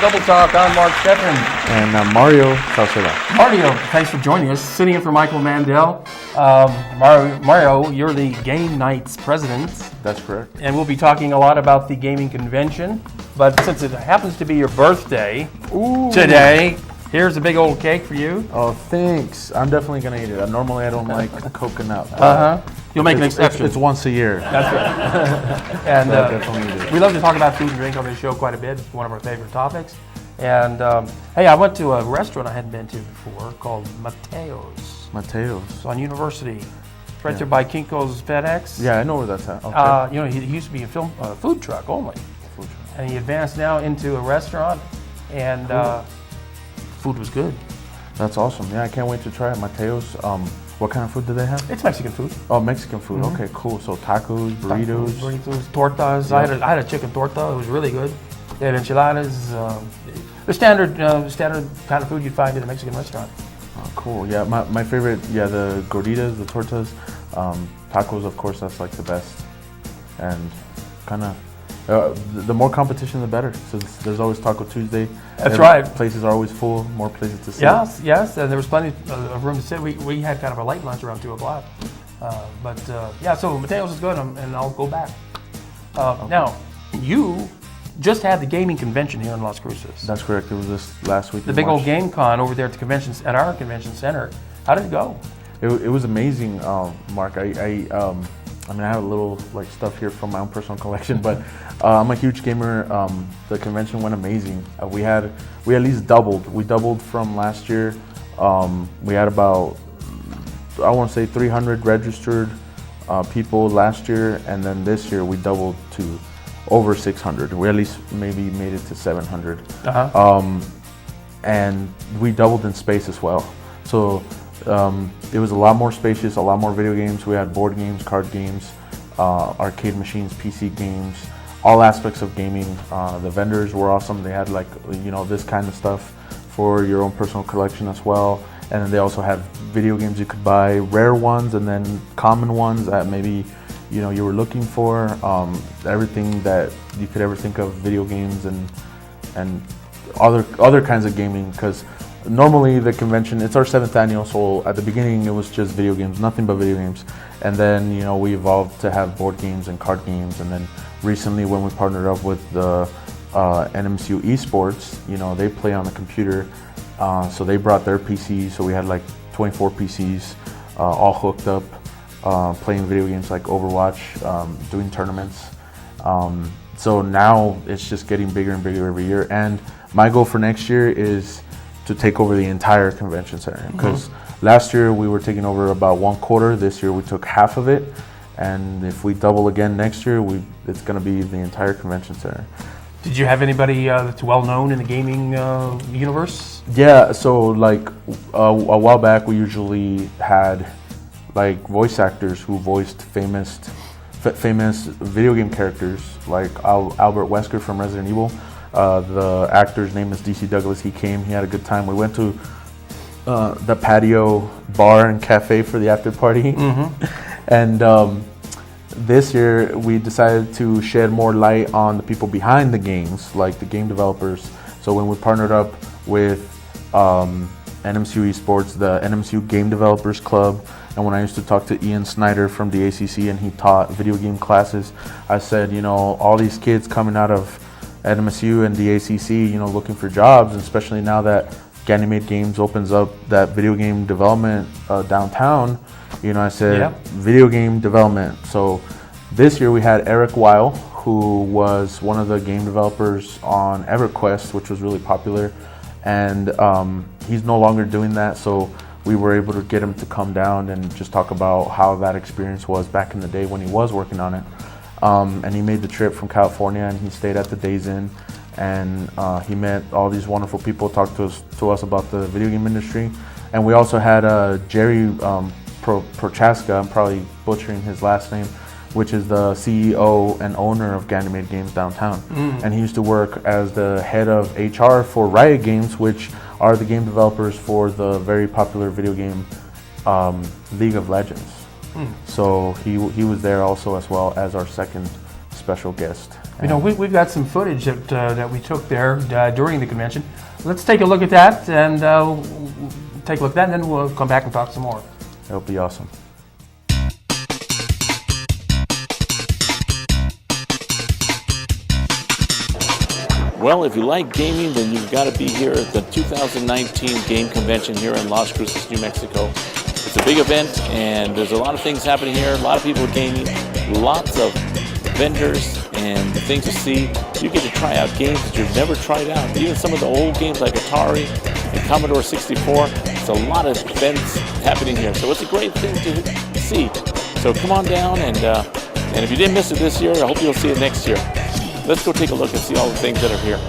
Double Talk. I'm Mark Steffen. And Mario Sauceda. Mario, thanks for joining us. Sitting in for Michael Mandel. Mario, you're the Game Nights president. That's correct. And we'll be talking a lot about the gaming convention. But since it happens to be your birthday today, here's a big old cake for you. Oh, thanks. I'm definitely going to eat it. Normally, I don't like coconut. You'll make an exception. It's once a year. That's right. And we love to talk about food and drink on this show quite a bit. It's one of our favorite topics. And hey, I went to a restaurant I hadn't been to before called Mateo's. Mateo's. On University. It's right there by Kinko's FedEx. Yeah, I know where that's at. Okay. He used to be a food truck only. Food truck. And he advanced now into a restaurant. And food was good. That's awesome. Yeah, I can't wait to try it. Mateo's. What kind of food do they have? It's Mexican food. Oh, Mexican food. Mm-hmm. Okay, cool. So tacos, burritos. Tortas. Yep. I had a chicken torta. It was really good. They had enchiladas. The standard kind of food you'd find in a Mexican restaurant. Oh, cool. Yeah, my favorite, the gorditas, the tortas, tacos, of course, that's like the best. And kind of, the more competition, the better. So there's always Taco Tuesday. That's right. Places are always full, more places to sit. Yes, and there was plenty of room to sit. We had kind of a late lunch around 2 o'clock. So Mateo's is good, and I'll go back. Okay. Now, you just had the gaming convention here in Las Cruces. That's correct. It was this last week. The big old game con over there at our convention center. How did it go? It was amazing, Mark. I have a little stuff here from my own personal collection, but I'm a huge gamer. The convention went amazing. We at least doubled. We doubled from last year. We had about, I want to say 300 registered people last year, and then this year we doubled to over 600. We at least maybe made it to 700. And we doubled in space as well. So it was a lot more spacious, a lot more video games. We had board games, card games, arcade machines, PC games, all aspects of gaming. The vendors were awesome. They had this kind of stuff for your own personal collection as well. And then they also had video games you could buy, rare ones and then common ones that maybe you were looking for. Everything that you could ever think of, video games and other kinds of gaming, because normally the convention, it's our 7th annual, so at the beginning it was just video games, nothing but video games. And then, we evolved to have board games and card games. And then recently when we partnered up with the NMCU esports, they play on the computer. So they brought their PCs, so we had 24 PCs all hooked up, playing video games like Overwatch, doing tournaments. So now it's just getting bigger and bigger every year. And my goal for next year is to take over the entire convention center, because last year we were taking over about 1/4. This year we took half of it, and if we double again next year, it's going to be the entire convention center. Did you have anybody that's well known in the gaming universe? Yeah, so a while back we usually had voice actors who voiced famous video game characters, like Albert Wesker from Resident Evil. The actor's name is DC Douglas. He came, he had a good time. We went to the patio bar and cafe for the after party. And this year we decided to shed more light on the people behind the games, like the game developers. So when we partnered up with NMCU Esports, the NMCU Game Developers Club, and when I used to talk to Ian Snyder from the ACC and he taught video game classes, I said, all these kids coming out of NMSU and the ACC, looking for jobs, and especially now that Ganymede Games opens up that video game development downtown, I said, video game development. So this year we had Eric Weil, who was one of the game developers on EverQuest, which was really popular, and he's no longer doing that, so we were able to get him to come down and just talk about how that experience was back in the day when he was working on it. And he made the trip from California, and he stayed at the Days Inn, and he met all these wonderful people, talked to us about the video game industry. And we also had Jerry Prochaska, I'm probably butchering his last name, which is the CEO and owner of Ganymede Games downtown. And he used to work as the head of HR for Riot Games, which are the game developers for the very popular video game League of Legends. So he was there also, as well as our second special guest. You know, we've got some footage that we took there during the convention. Let's take a look at that, and take a look at that, and then we'll come back and talk some more. It'll be awesome. Well, if you like gaming, then you've got to be here at the 2019 Game Convention here in Las Cruces, New Mexico. It's a big event, and there's a lot of things happening here. A lot of people gaming, lots of vendors and things to see. You get to try out games that you've never tried out. Even some of the old games like Atari and Commodore 64. It's a lot of events happening here, so it's a great thing to see. So come on down, and if you didn't miss it this year, I hope you'll see it next year. Let's go take a look and see all the things that are here.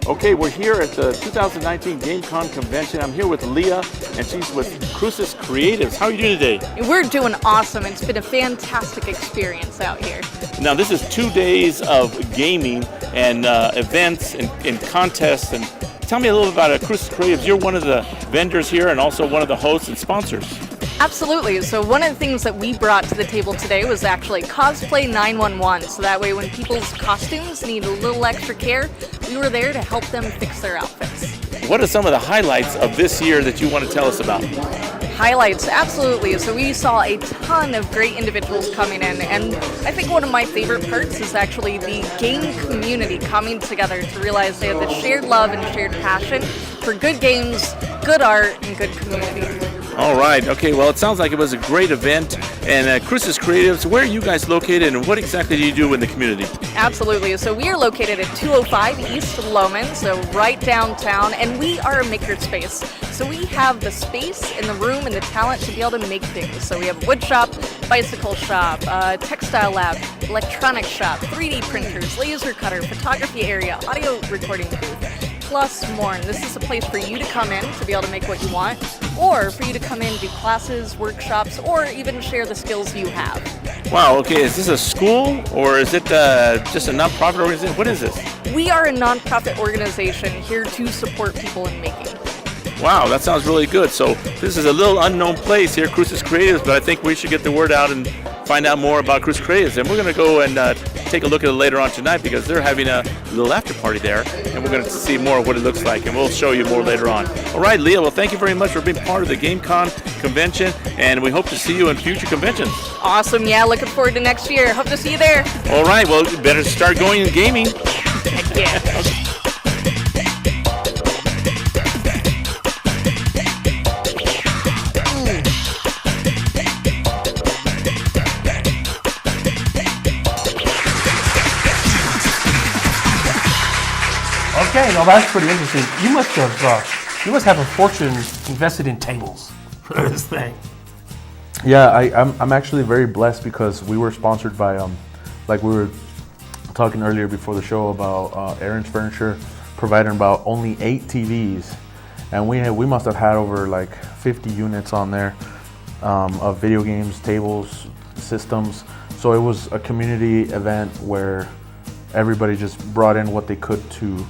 Okay, we're here at the 2019 GameCon convention. I'm here with Leah, and she's with Cruces Creatives. How are you doing today? We're doing awesome. It's been a fantastic experience out here. Now, this is 2 days of gaming and events and contests. And tell me a little bit about Cruces Creatives. You're one of the vendors here and also one of the hosts and sponsors. Absolutely. So one of the things that we brought to the table today was actually Cosplay 911. So that way when people's costumes need a little extra care, we were there to help them fix their outfits. What are some of the highlights of this year that you want to tell us about? Highlights, absolutely. So we saw a ton of great individuals coming in, and I think one of my favorite parts is actually the game community coming together to realize they have the shared love and shared passion for good games, good art, and good community. All right. Okay. Well, it sounds like it was a great event. And Cruces Creatives, where are you guys located, and what exactly do you do in the community? Absolutely. So we are located at 205 East Loman, so right downtown, and we are a makerspace. So we have the space and the room and the talent to be able to make things. So we have wood shop, bicycle shop, textile lab, electronic shop, 3D printers, laser cutter, photography area, audio recording booth, plus more. And this is a place for you to come in to be able to make what you want, or for you to come in and do classes, workshops, or even share the skills you have. Wow, okay, is this a school, or is it just a nonprofit organization? What is this? We are a nonprofit organization here to support people in making. Wow, that sounds really good. So this is a little unknown place here, Cruces Creatives, but I think we should get the word out and find out more about Cruces Creatives. And we're going to go and take a look at it later on tonight because they're having a little after party there, and we're going to see more of what it looks like, and we'll show you more later on. All right, Leah, well, thank you very much for being part of the GameCon convention, and we hope to see you in future conventions. Awesome, yeah, looking forward to next year. Hope to see you there. All right, well, you better start going in gaming. Heck yeah. Okay. Okay, now that's pretty interesting. You must have a fortune invested in tables for this thing. Yeah, I'm actually very blessed because we were sponsored by like we were talking earlier before the show about Aaron's Furniture providing about only 8 TVs, and we must have had over like 50 units on there of video games, tables, systems. So it was a community event where everybody just brought in what they could to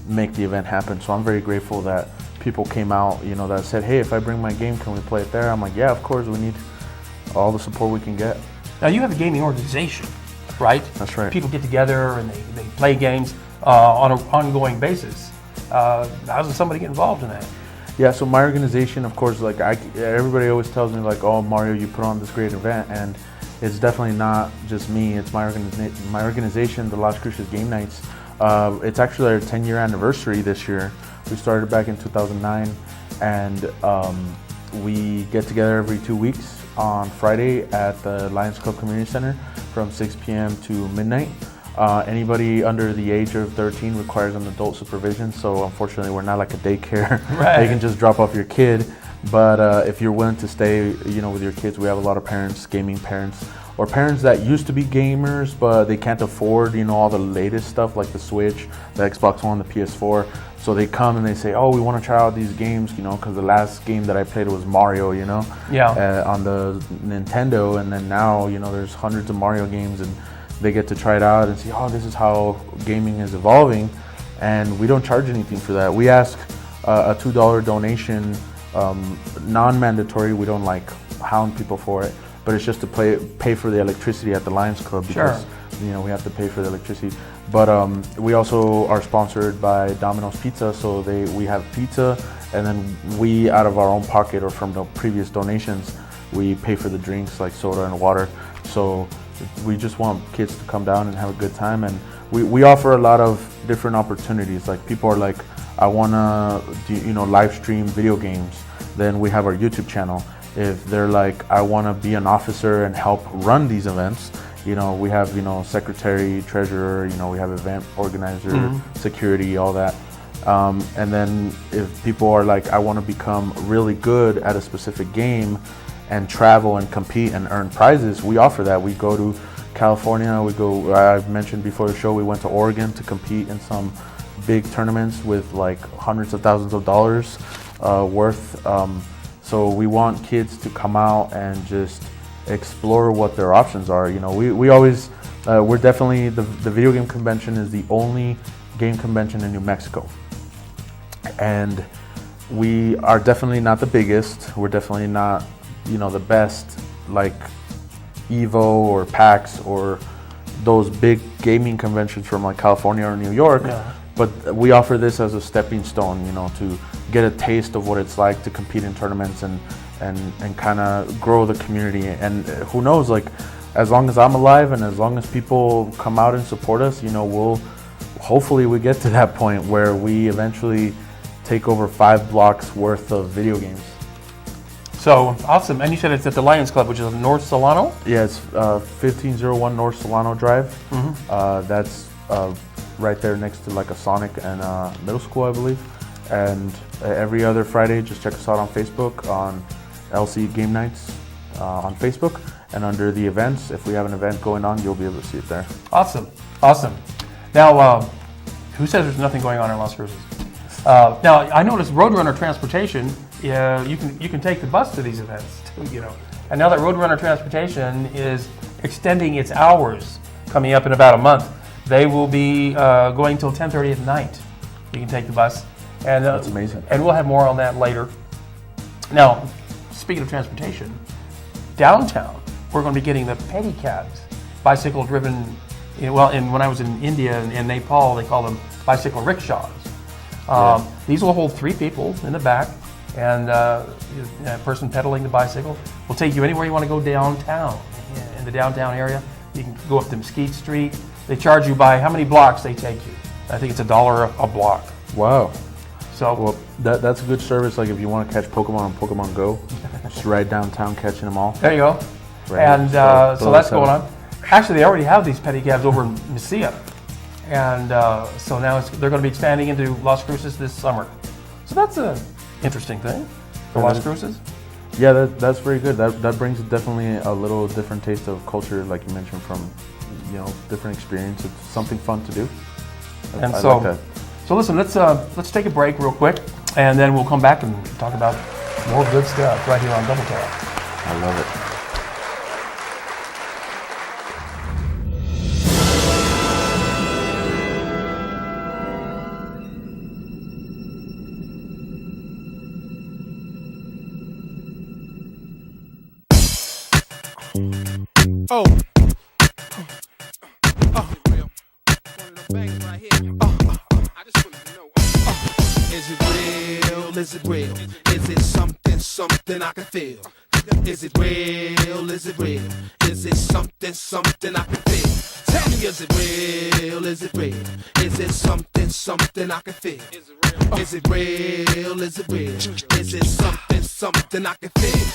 make the event happen. So I'm very grateful that people came out, you know, that said, hey, if I bring my game, can we play it there? I'm like, yeah, of course, we need all the support we can get. Now you have a gaming organization, right? That's right. People get together and they play games on an ongoing basis. How does somebody get involved in that? Yeah, so my organization, of course, like everybody always tells me like, oh, Mario, you put on this great event, and it's definitely not just me. It's my organization, the Las Cruces Game Nights. It's actually our 10-year anniversary this year. We started back in 2009, and we get together every 2 weeks on Friday at the Lions Club Community Center from 6 p.m. to midnight. Anybody under the age of 13 requires an adult supervision, so unfortunately we're not like a daycare. Right. They can just drop off your kid. But if you're willing to stay, you know, with your kids, we have a lot of parents, gaming parents, or parents that used to be gamers, but they can't afford, you know, all the latest stuff like the Switch, the Xbox One, the PS4. So they come and they say, oh, we want to try out these games, you know, because the last game that I played was Mario, you know, on the Nintendo. And then now, you know, there's hundreds of Mario games, and they get to try it out and see, oh, this is how gaming is evolving. And we don't charge anything for that. We ask a $2 donation, non-mandatory. We don't like hound people for it, but it's just to pay for the electricity at the Lions Club because we have to pay for the electricity. But we also are sponsored by Domino's Pizza, so we have pizza, and then we, out of our own pocket or from the previous donations, we pay for the drinks like soda and water. So we just want kids to come down and have a good time, and we offer a lot of different opportunities. Like people are like, I want to live stream video games, then we have our YouTube channel. If they're like, I want to be an officer and help run these events, we have secretary, treasurer, we have event organizer, security, all that. And then if people are like, I want to become really good at a specific game and travel and compete and earn prizes, we offer that. We go to California, I've mentioned before the show, we went to Oregon to compete in some big tournaments with like hundreds of thousands of dollars worth. So we want kids to come out and just explore what their options are. We always, we're definitely, the video game convention is the only game convention in New Mexico. And we are definitely not the biggest. We're definitely not, the best, like Evo or PAX or those big gaming conventions from like California or New York. Yeah. But we offer this as a stepping stone, to get a taste of what it's like to compete in tournaments and kind of grow the community. And who knows, like as long as I'm alive and as long as people come out and support us, hopefully we get to that point where we eventually take over 5 blocks worth of video games. So awesome. And you said it's at the Lions Club, which is North Solano? Yeah, it's 1501 North Solano Drive. That's right there next to like a Sonic and middle school, I believe. And every other Friday, just check us out on Facebook on LC Game Nights on Facebook. And under the events, if we have an event going on, you'll be able to see it there. Awesome. Now, who says there's nothing going on in Las Cruces? Now, I noticed Roadrunner Transportation, you can take the bus to these events too, And now that Roadrunner Transportation is extending its hours, coming up in about a month, they will be going till 10:30 at night. You can take the bus. And that's amazing. And we'll have more on that later. Now, speaking of transportation, downtown, we're going to be getting the pedicabs, bicycle-driven. When I was in India and Nepal, they call them bicycle rickshaws. These will hold 3 people in the back, and a person pedaling the bicycle will take you anywhere you want to go downtown. In the downtown area, you can go up to Mesquite Street. They charge you by how many blocks they take you. I think it's $1 a block. Wow. So that's a good service. Like if you want to catch Pokemon on Pokemon Go, just right downtown catching them all. There you go. Right. And so that's going on. Actually, they already have these pedicabs over in Mesilla. And so now they're going to be expanding into Las Cruces this summer. So that's an interesting thing for Las Cruces. Yeah, that's very good. That brings definitely a little different taste of culture, like you mentioned, from different experience. It's something fun to do. And I like that. So listen, let's take a break real quick, and then we'll come back and talk about more good stuff right here on Double Tap. I love it. Oh. I just want to know. Is it real? Is it real? Is it something I can feel? Is it real? Is it real? Is it something I can feel? Tell me, is it real? Is it real? Is it something I can feel? Is it real? Is it real? Is it something I can feel?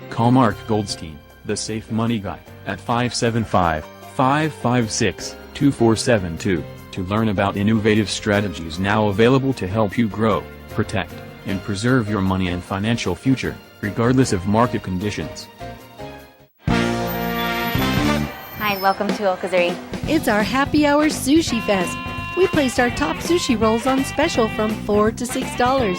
Call Mark Goldstein, the Safe Money Guy, at 575-556-2472 to learn about innovative strategies now available to help you grow, protect, and preserve your money and financial future, regardless of market conditions. Hi, welcome to El Kazari. It's our happy hour sushi fest. We placed our top sushi rolls on special from $4 to $6.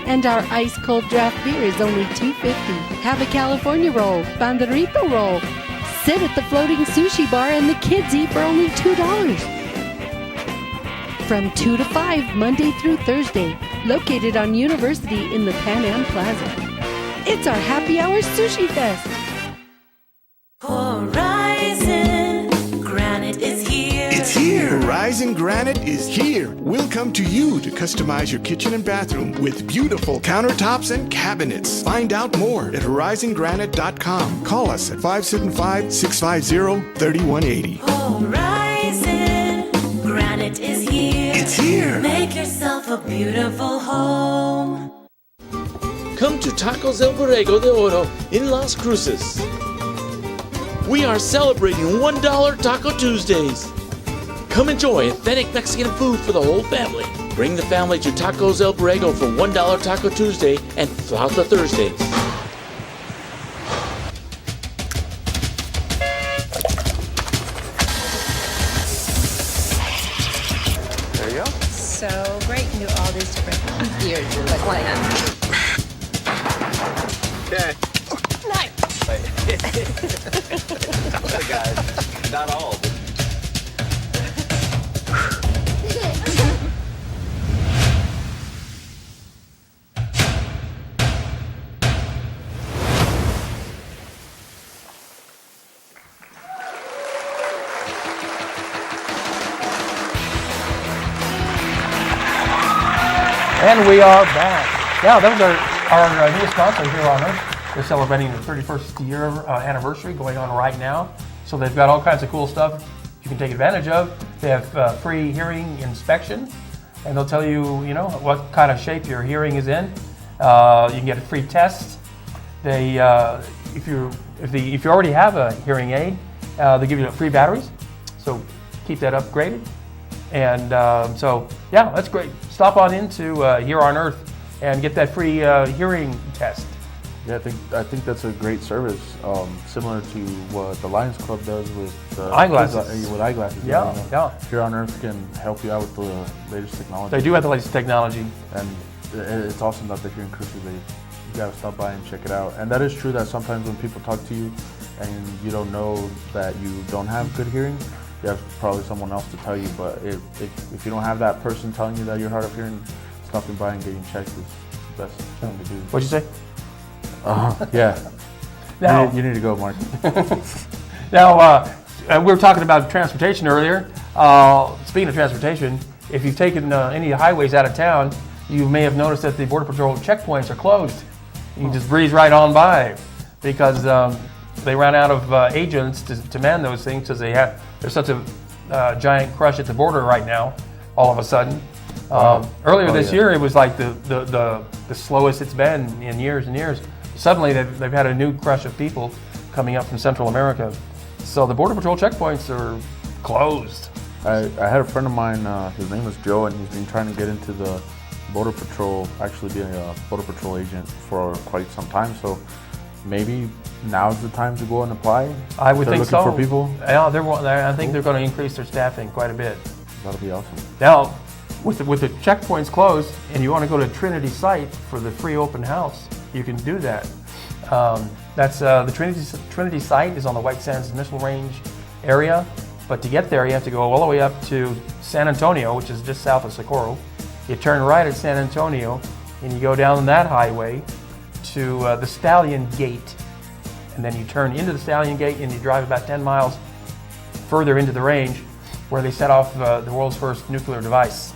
And our ice-cold draft beer is only $2.50. Have a California roll, banderito roll. Sit at the floating sushi bar and the kids eat for only $2. From 2 to 5, Monday through Thursday, located on University in the Pan Am Plaza. It's our Happy Hour Sushi Fest. Horizon Granite is here. It's here. Horizon Granite is here. We'll come to you to customize your kitchen and bathroom with beautiful countertops and cabinets. Find out more at horizongranite.com. Call us at 575-650-3180. Horizon Granite is here. It's here. Make yourself a beautiful home. Come to Tacos El Borrego de Oro in Las Cruces. We are celebrating $1 Taco Tuesdays. Come enjoy authentic Mexican food for the whole family. Bring the family to Tacos El Borrego for $1 Taco Tuesday and Flauta Thursdays. There you go. So great. Do all these different gears in the clan. Okay. Nice. Guys, not all of them. And we are back. Yeah, that was our newest sponsor here on Earth. They're celebrating the 31st year anniversary going on right now. So they've got all kinds of cool stuff you can take advantage of. They have free hearing inspection, and they'll tell you, you know, what kind of shape your hearing is in. You can get a free test. They, if you already have a hearing aid, they give you free batteries. So keep that upgraded. And so, yeah, that's great. Stop on into Here on Earth and get that free hearing test. Yeah, I think that's a great service, similar to what the Lions Club does with eyeglasses. With eyeglasses. Yeah, yeah. Here on Earth can help you out with the latest technology. They do have the latest technology, and it's awesome that they're here in Cruces. You gotta stop by and check it out. And that is true that sometimes when people talk to you and you don't know that you don't have good hearing, you have probably someone else to tell you. But if you don't have that person telling you that you're hard of hearing, stopping by and getting checked is the best thing to do. What'd you say? Yeah. Now, you need to go, Mark. Now, we were talking about transportation earlier. Speaking of transportation, if you've taken any highways out of town, you may have noticed that the Border Patrol checkpoints are closed. You can just breeze right on by because they ran out of agents to man those things because there's such a giant crush at the border right now, all of a sudden. Earlier this year, it was like the slowest it's been in years and years. Suddenly, they've had a new crush of people coming up from Central America. So the Border Patrol checkpoints are closed. I had a friend of mine, his name was Joe, and he's been trying to get into the Border Patrol, actually being a Border Patrol agent for quite some time. So maybe now's the time to go and apply. I would think so. Looking for people? Yeah, I think they're going to increase their staffing quite a bit. That'll be awesome. Now, with the checkpoints closed and you want to go to Trinity site for the free open house, you can do that. That's the Trinity site is on the White Sands Missile Range area, but to get there you have to go all the way up to San Antonio, which is just south of Socorro. You turn right at San Antonio and you go down that highway to the Stallion Gate, and then you turn into the Stallion Gate and you drive about 10 miles further into the range where they set off the world's first nuclear device.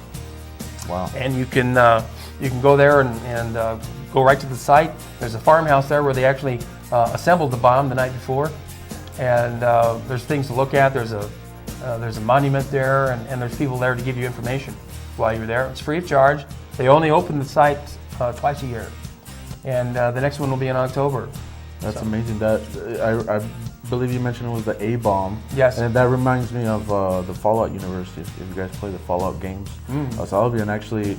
Wow. And you can go there and go right to the site. There's a farmhouse there where they actually assembled the bomb the night before, and there's things to look at. There's a monument there, and there's people there to give you information while you're there. It's free of charge. They only open the site twice a year, and the next one will be in October. That's amazing. That I believe you mentioned it was the A-bomb. Yes. And that reminds me of the Fallout universe. If you guys play the Fallout games, so that'll be an actually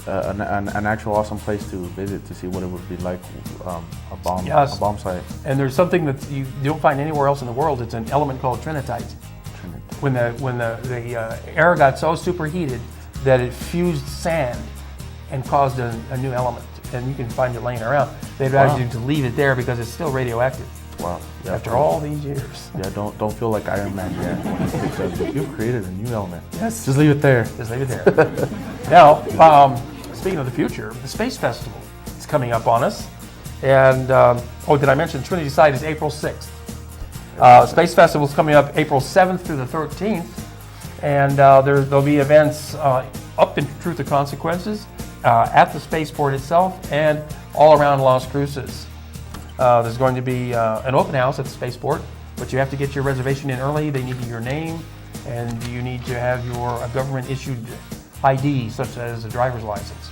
an actual awesome place to visit to see what it would be like a bomb site. And there's something that you don't find anywhere else in the world. It's an element called trinitite. When the air got so superheated that it fused sand and caused a new element, and you can find it laying around. They've advised you to leave it there because it's still radioactive. Wow. Yeah, after all these years. Yeah, don't feel like Iron Man yet. Because you've created a new element. Yes. Just leave it there. Just leave it there. Now, speaking of the future, the Space Festival is coming up on us. And, did I mention Trinity Site is April 6th. Space Festival is coming up April 7th through the 13th. And there'll be events up in Truth or Consequences, at the spaceport itself, and all around Las Cruces. There's going to be an open house at the spaceport, but you have to get your reservation in early. They need your name, and you need to have your government-issued ID, such as a driver's license.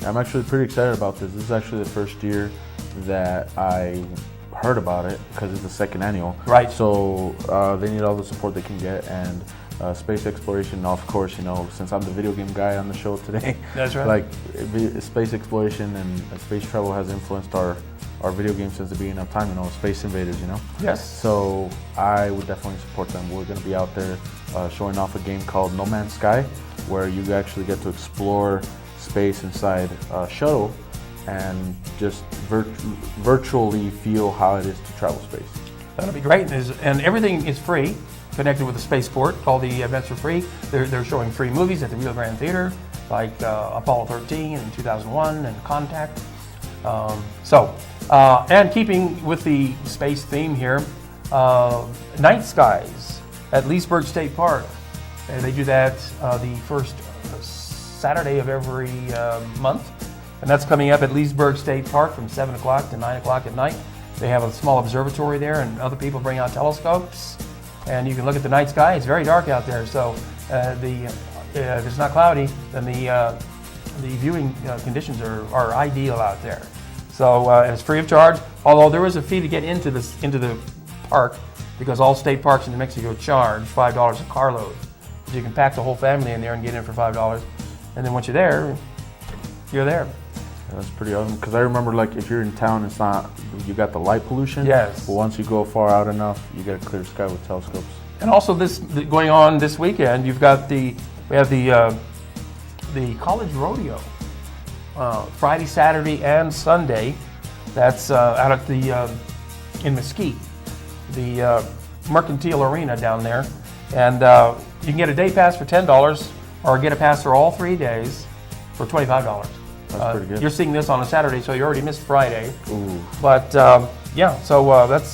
I'm actually pretty excited about this. This is actually the first year that I heard about it because it's the second annual. Right. So they need all the support they can get, and space exploration, of course, since I'm the video game guy on the show today. That's right. Like, space exploration and space travel has influenced our video games since the beginning of time, Space Invaders, Yes. So I would definitely support them. We're going to be out there showing off a game called No Man's Sky, where you actually get to explore space inside a shuttle and just virtually feel how it is to travel space. That'll be great, and everything is free, connected with the spaceport. All the events are free. They're showing free movies at the Rio Grande Theater, like Apollo 13 and 2001 and Contact. And keeping with the space theme here, Night Skies at Leesburg State Park. They do that the first Saturday of every month, and that's coming up at Leesburg State Park from 7 o'clock to 9 o'clock at night. They have a small observatory there, and other people bring out telescopes, and you can look at the night sky. It's very dark out there, so if it's not cloudy, then the viewing conditions are ideal out there. So and it's free of charge, although there is a fee to get into the park, because all state parks in New Mexico charge $5 a carload. So you can pack the whole family in there and get in for $5, and then once you're there, you're there. Yeah, that's pretty awesome, because I remember, like, if you're in town, it's not, you got the light pollution. Yes. But once you go far out enough, you get a clear sky with telescopes. And also going on this weekend, we have the college rodeo, Friday, Saturday, and Sunday. That's out at in Mesquite, the Mercantile Arena down there, and you can get a day pass for $10, or get a pass for all 3 days for $25. That's pretty good. You're seeing this on a Saturday, so you already missed Friday. Ooh. But so that's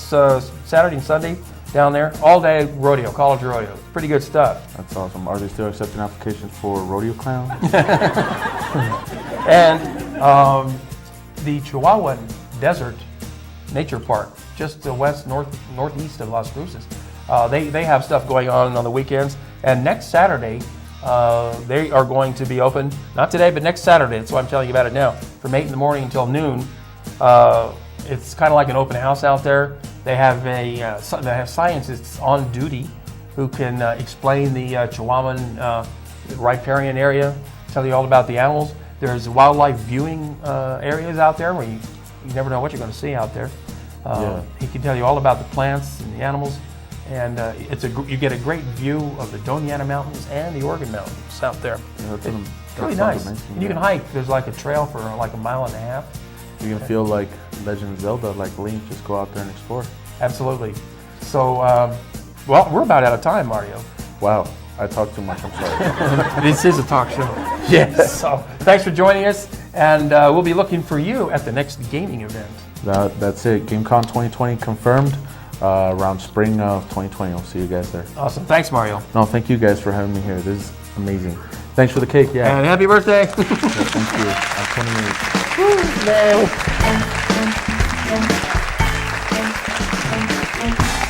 Saturday and Sunday down there, all day rodeo, college rodeo. Pretty good stuff. That's awesome. Are they still accepting applications for rodeo clowns? And the Chihuahuan Desert Nature Park, just northeast of Las Cruces. They have stuff going on the weekends. And next Saturday, they are going to be open, not today, but next Saturday. That's why I'm telling you about it now. From 8 in the morning until noon. It's kind of like an open house out there. They have scientists on duty who can explain the Chihuahuan riparian area, tell you all about the animals. There's wildlife viewing areas out there where you never know what you're going to see out there. He can tell you all about the plants and the animals, and you get a great view of the Doniana Mountains and the Oregon Mountains out there. Yeah, it's really nice. And you can hike. There's like a trail for like a mile and a half. You can feel like Legend of Zelda, like Link, just go out there and explore. Absolutely. So, well, we're about out of time, Mario. Wow, I talk too much, I'm sorry. This is a talk show. Yes. So, thanks for joining us, and we'll be looking for you at the next gaming event. That's it. GameCon 2020 confirmed around spring of 2020. I'll see you guys there. Awesome. Thanks, Mario. No, thank you guys for having me here. This is amazing. Thanks for the cake. Yeah. And happy birthday. Yeah, thank you. I'm 28. No.